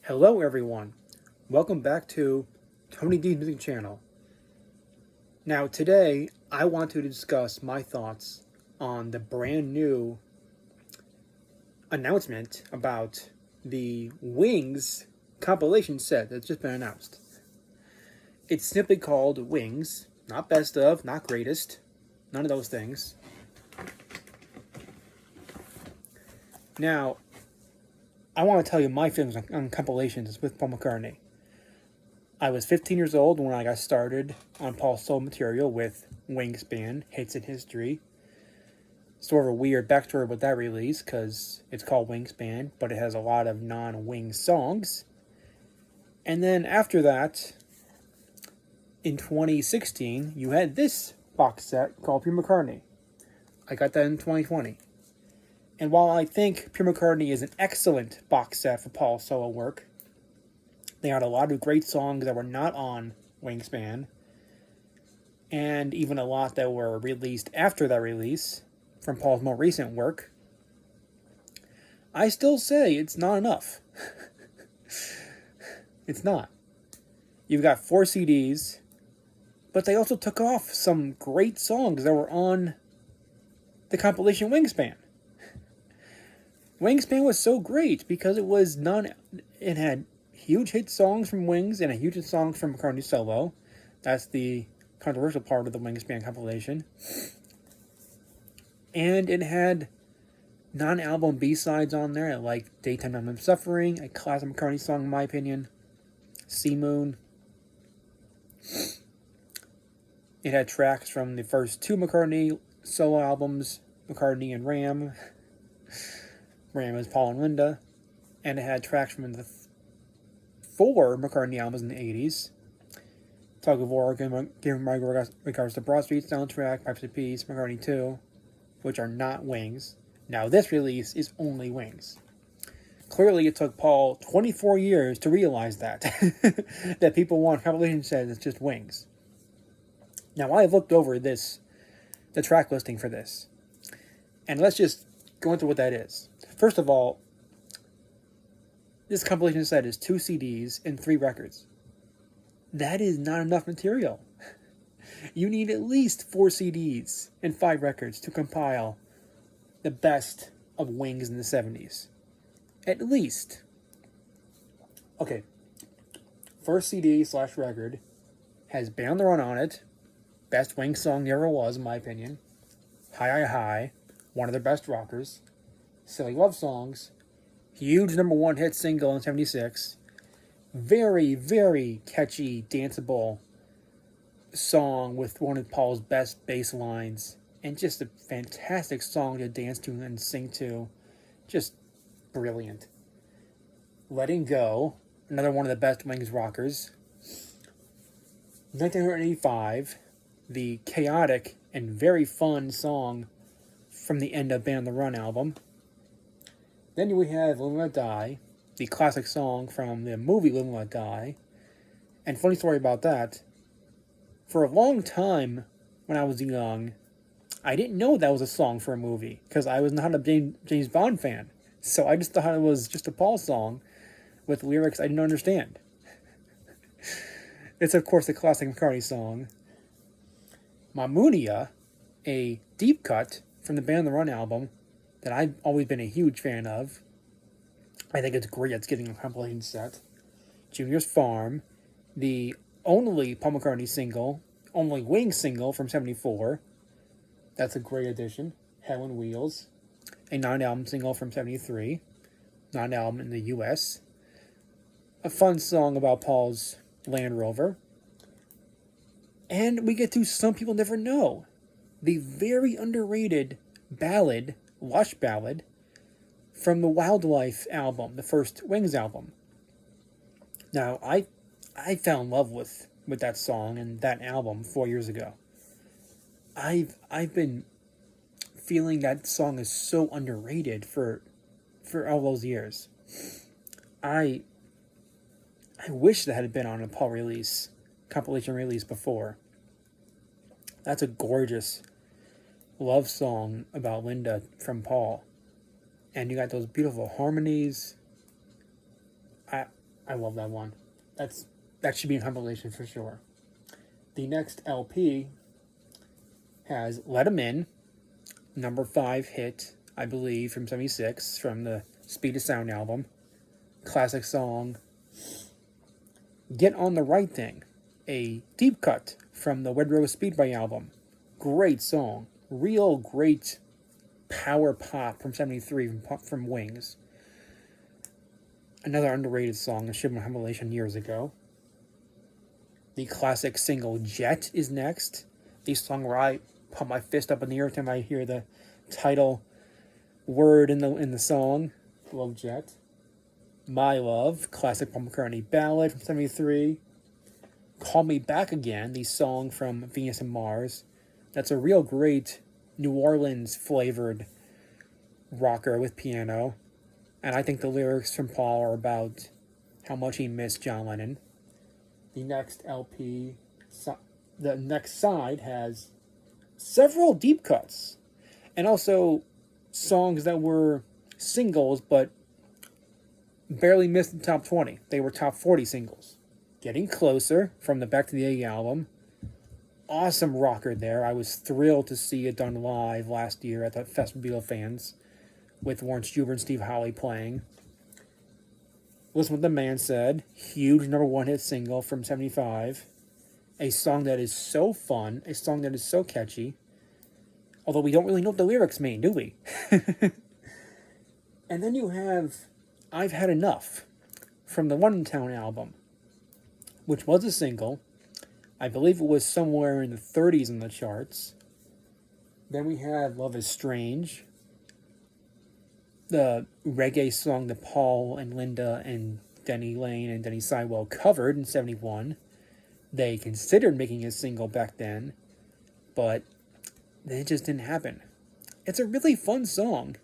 Hello everyone, welcome back to Tony D's Music Channel. Now today I want to discuss my thoughts on the brand new announcement about the Wings compilation set that's just been announced. It's simply called Wings, not best of, not greatest, none of those things. Now, I want to tell you my feelings on compilations with Paul McCartney. I was 15 years old when I got started on Paul's solo material with Wingspan, Hits in History. Sort of a weird backstory with that release because it's called Wingspan, but it has a lot of non-Wing songs. And then after that, in 2016, you had this box set called Pure McCartney. I got that in 2020. And while I think Pure McCartney is an excellent box set for Paul's solo work, they had a lot of great songs that were not on Wingspan, and even a lot that were released after that release from Paul's more recent work. I still say it's not enough. It's not. You've got 4 CDs, but they also took off some great songs that were on the compilation Wingspan. Wingspan was so great because it had huge hit songs from Wings and a huge hit song from McCartney solo. That's the controversial part of the Wingspan compilation. And it had non-album B-sides on there, like Daytime I'm Suffering, a classic McCartney song in my opinion, Sea Moon. It had tracks from the first 2 McCartney solo albums, McCartney and Ram. Ram is Paul and Linda. And it had tracks from the 4 McCartney albums in the 80s. Tug of War, Giving My Regards to Broad Street soundtrack, Pipes of Peace, McCartney 2, which are not Wings. Now this release is only Wings. Clearly it took Paul 24 years to realize that. That people want compilation says it's just Wings. Now I have looked over the track listing for this. And let's just go into what that is. First of all, this compilation set is 2 CDs and 3 records. That is not enough material. You need at least 4 CDs and 5 records to compile the best of Wings in the 70s. At least. Okay. First CD/record has Band on the Run on it. Best Wings song there ever was, in my opinion. Hi Hi Hi, one of their best rockers. Silly Love Songs, huge #1 hit single in 76. Very, very catchy, danceable song with one of Paul's best bass lines. And just a fantastic song to dance to and sing to. Just brilliant. Letting Go, another one of the best Wings rockers. 1985, the chaotic and very fun song from the end of Band on the Run album. Then we have Live and Let Die, the classic song from the movie Live and Let Die. And funny story about that, for a long time when I was young, I didn't know that was a song for a movie, because I was not a James Bond fan. So I just thought it was just a Paul song with lyrics I didn't understand. It's of course a classic McCartney song. Mamunia, a deep cut from the Band on the Run album, that I've always been a huge fan of. I think it's great it's getting a compilation set. Junior's Farm, the only Paul McCartney single, only Wings single from 74. That's a great addition. Hell on Wheels, a non-album single from 73. Non-album in the US. A fun song about Paul's Land Rover. And we get to Some People Never Know, the very underrated ballad, Lush ballad, from the Wildlife album, the first Wings album. Now, I fell in love with that song and that album 4 years ago. I've been feeling that song is so underrated for all those years. I wish that had been on a Paul release, compilation release before. That's a gorgeous love song about Linda from Paul. And you got those beautiful harmonies. I love that one. That should be a compilation for sure. The next LP has Let 'Em In, number 5 hit, I believe, from 76, from the Speed of Sound album. Classic song. Get on the Right Thing, a deep cut from the Red Rose Speedway album. Great song. Real great power pop from 73 from Wings. Another underrated song that should have been compilation years ago. The classic single Jet is next. The song where I put my fist up in the air every time I hear the title word in the song. Love Jet. My Love, classic Paul McCartney ballad from 73. Call Me Back Again, the song from Venus and Mars. That's a real great New Orleans flavored rocker with piano. And I think the lyrics from Paul are about how much he missed John Lennon. The next LP, the next side has several deep cuts. And also songs that were singles but barely missed the top 20. They were top 40 singles. Getting Closer from the Back to the Egg album. Awesome rocker there. I was thrilled to see it done live last year at the Festival Fans with Lawrence Juber and Steve Holley playing. Listen What the Man Said. Huge number 1 hit single from 75. A song that is so fun. A song that is so catchy. Although we don't really know what the lyrics mean, do we? And then you have I've Had Enough from the London Town album, which was a single. I believe it was somewhere in the 30s in the charts. Then we have Love is Strange, the reggae song that Paul and Linda and Denny Lane and Denny Sidewell covered in 71. They considered making a single back then, but it just didn't happen. It's a really fun song,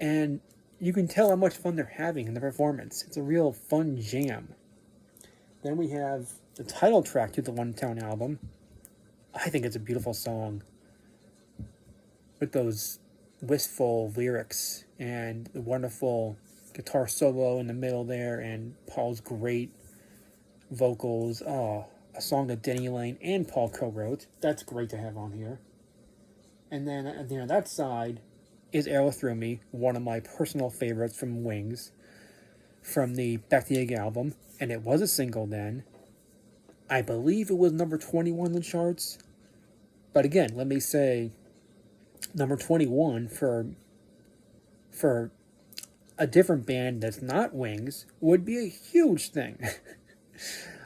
and you can tell how much fun they're having in the performance. It's a real fun jam. Then we have the title track to the One Town album. I think it's a beautiful song with those wistful lyrics and the wonderful guitar solo in the middle there and Paul's great vocals. Oh, a song that Denny Lane and Paul co-wrote. That's great to have on here. And then at the end of that side is Arrow Through Me, one of my personal favorites from Wings, from the Back to the Egg album, and it was a single then. I believe it was number 21 in the charts, but again, let me say, number 21 for a different band that's not Wings would be a huge thing.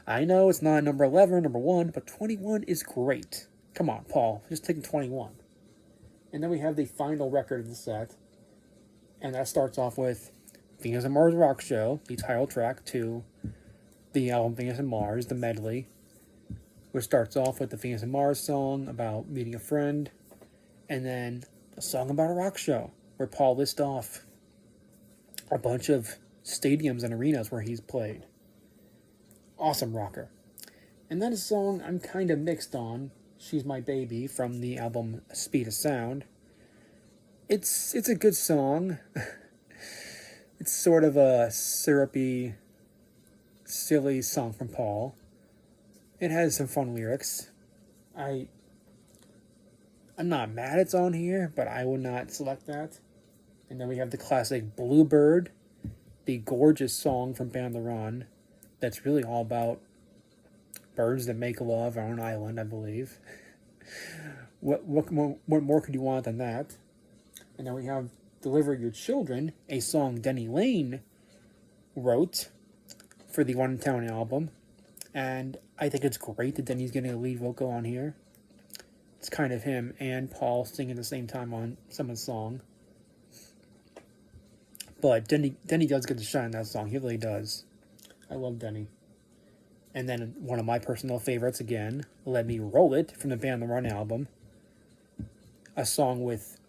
I know it's not number 11 or number 1, but 21 is great. Come on, Paul, just take 21. And then we have the final record of the set, and that starts off with Venus and Mars Rock Show, the title track to the album Venus and Mars, the medley, which starts off with the Venus and Mars song about meeting a friend, and then a song about a rock show, where Paul lists off a bunch of stadiums and arenas where he's played. Awesome rocker. And then a song I'm kind of mixed on, She's My Baby, from the album Speed of Sound. It's a good song. It's sort of a syrupy, silly song from Paul. It has some fun lyrics. I'm not mad it's on here, but I would not select that. And then we have the classic Bluebird, the gorgeous song from Band the Run, that's really all about birds that make love on an island, I believe. What more could you want than that? And then we have Deliver Your Children, a song Denny Lane wrote for the One Town album. And I think it's great that Denny's getting a lead vocal on here. It's kind of him and Paul singing at the same time on some of the song. But Denny does get to shine in that song. He really does. I love Denny. And then one of my personal favorites again, Let Me Roll It, from the Band the Run album. A song with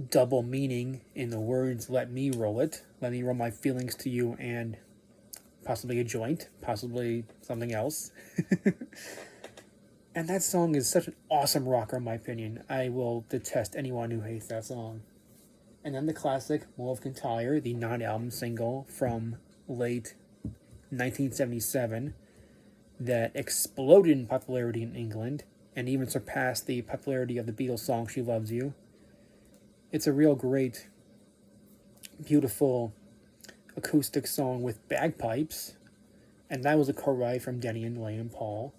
double meaning in the words, let me roll it. Let me roll my feelings to you and possibly a joint, possibly something else. And that song is such an awesome rocker in my opinion. I will detest anyone who hates that song. And then the classic Love Can Tire, the non-album single from late 1977 that exploded in popularity in England and even surpassed the popularity of the Beatles song She Loves You. It's a real great, beautiful acoustic song with bagpipes, and that was a co-write from Denny and Lane and Paul.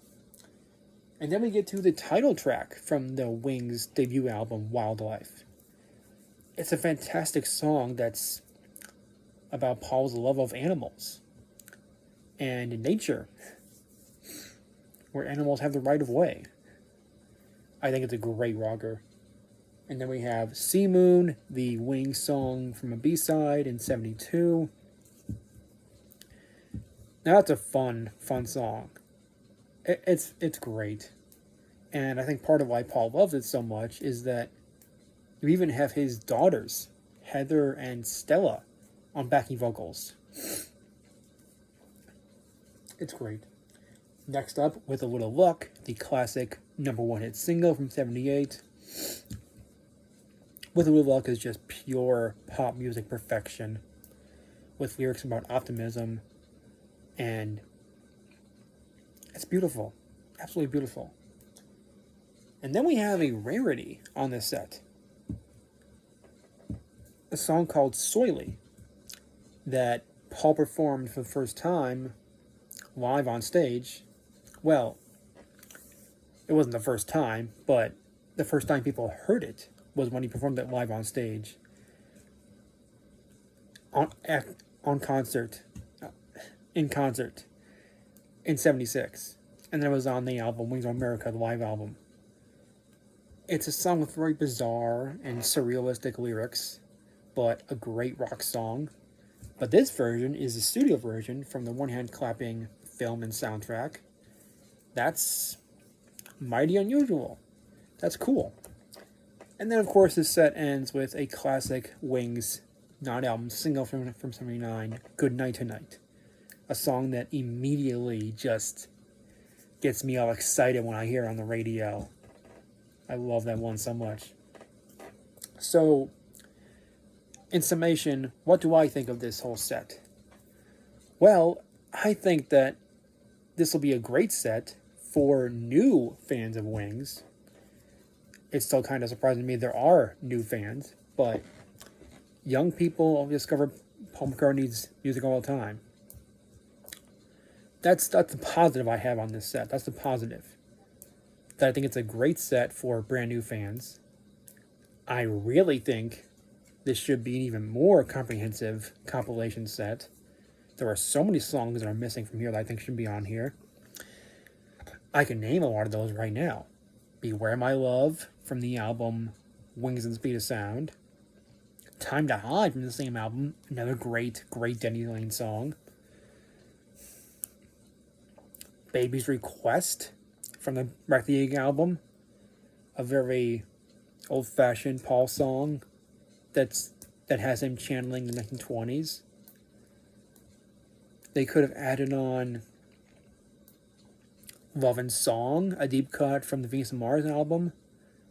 And then we get to the title track from the Wings debut album, Wildlife. It's a fantastic song that's about Paul's love of animals and nature, where animals have the right of way. I think it's a great rocker. And then we have Sea Moon, the Wings song from a B-side in 72. Now that's a fun song. It's great. And I think part of why Paul loves it so much is that you even have his daughters, Heather and Stella, on backing vocals. It's great. Next up, With a Little Luck, the classic #1 hit single from 78. With a Little Luck is just pure pop music perfection, with lyrics about optimism, and it's beautiful. Absolutely beautiful. And then we have a rarity on this set. A song called Soily that Paul performed for the first time live on stage. Well, it wasn't the first time, but the first time people heard it was when he performed it live on stage. In concert in 76. And then it was on the album Wings of America, the live album. It's a song with very bizarre and surrealistic lyrics, but a great rock song. But this version is the studio version from the One Hand Clapping film and soundtrack. That's mighty unusual. That's cool. And then, of course, this set ends with a classic Wings non-album single from 79, Good Night Tonight. A song that immediately just gets me all excited when I hear it on the radio. I love that one so much. So, in summation, what do I think of this whole set? Well, I think that this will be a great set for new fans of Wings. It's still kind of surprising to me there are new fans, but young people discover Paul McCartney's music all the time. That's the positive I have on this set. That's the positive. That I think it's a great set for brand new fans. I really think this should be an even more comprehensive compilation set. There are so many songs that are missing from here that I think should be on here. I can name a lot of those right now. Beware My Love from the album Wings and Speed of Sound. Time to Hide from the same album. Another great Denny Lane song. Baby's Request from the Wreck the Egg album. A very old-fashioned Paul song that has him channeling the 1920s. They could have added on Love and Song, a deep cut from the Venus and Mars album.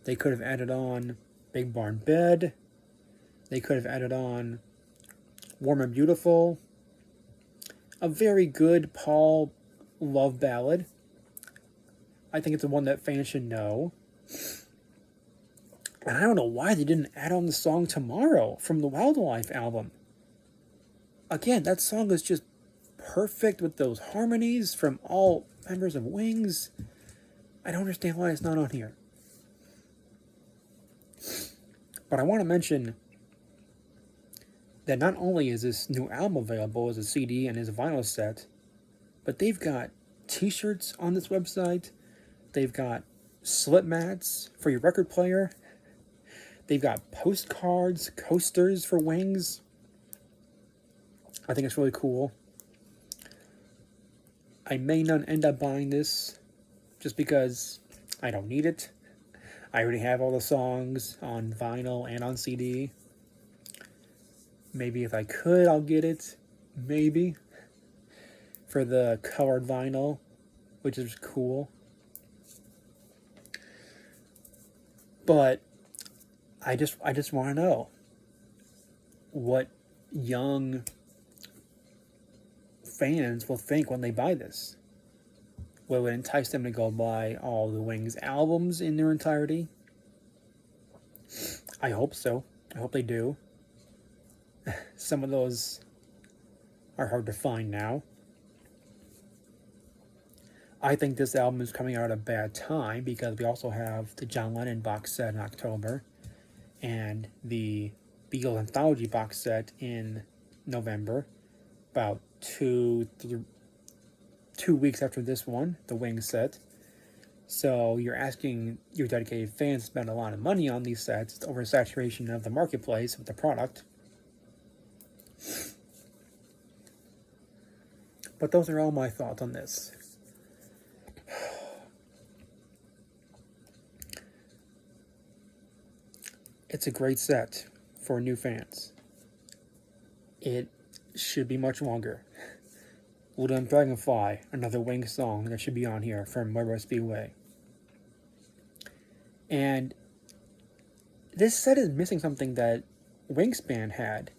They could have added on Big Barn Bed. They could have added on Warm and Beautiful. A very good Paul love ballad. I think it's the one that fans should know. And I don't know why they didn't add on the song Tomorrow from the Wildlife album. Again, that song is just perfect with those harmonies from all members of Wings. I don't understand why it's not on here. But I want to mention that not only is this new album available as a CD and as a vinyl set, but they've got t-shirts on this website. They've got slip mats for your record player. They've got postcards, coasters for Wings. I think it's really cool. I may not end up buying this just because I don't need it. I already have all the songs on vinyl and on CD. Maybe if I could, I'll get it. Maybe. For the colored vinyl, which is cool. But I just want to know what young fans will think when they buy this. Will it entice them to go buy all the Wings albums in their entirety? I hope so. I hope they do. Some of those are hard to find now. I think this album is coming out at a bad time because we also have the John Lennon box set in October and the Beatles Anthology box set in November, about two weeks after this one, the Wings set. So you're asking your dedicated fans to spend a lot of money on these sets. It's oversaturation of the marketplace with the product. But those are all my thoughts on this. It's a great set for new fans. It should be much longer. Little Dragonfly, another Wings song that should be on here from Railroad Speedway. And this set is missing something that Wingspan had,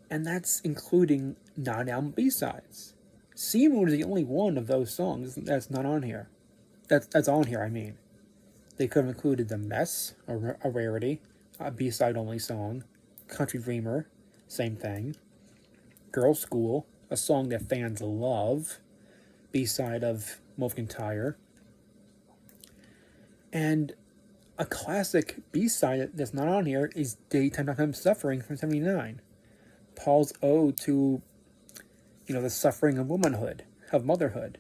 and that's including non-album B-sides. Sea Moon is the only one of those songs that's not on here. That's on here, I mean. They could have included The Mess, a rarity, a B-side only song. Country Dreamer, same thing. Girls' School, a song that fans love, B-side of Wolfgang Tire. And a classic B-side that's not on here is Daytime FM Suffering from 79. Paul's ode to, the suffering of womanhood, of motherhood.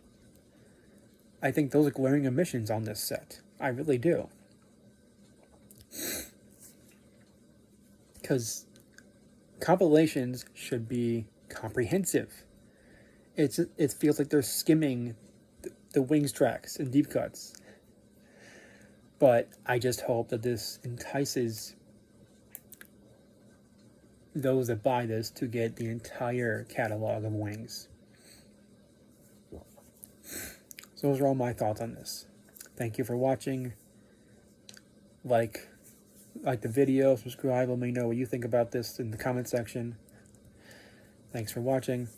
I think those are glaring omissions on this set. I really do. Because compilations should be comprehensive. It feels like they're skimming the Wings tracks and deep cuts. But I just hope that this entices those that buy this to get the entire catalog of Wings. So those are all my thoughts on this. Thank you for watching. Like the video, subscribe, let me know what you think about this in the comment section. Thanks for watching.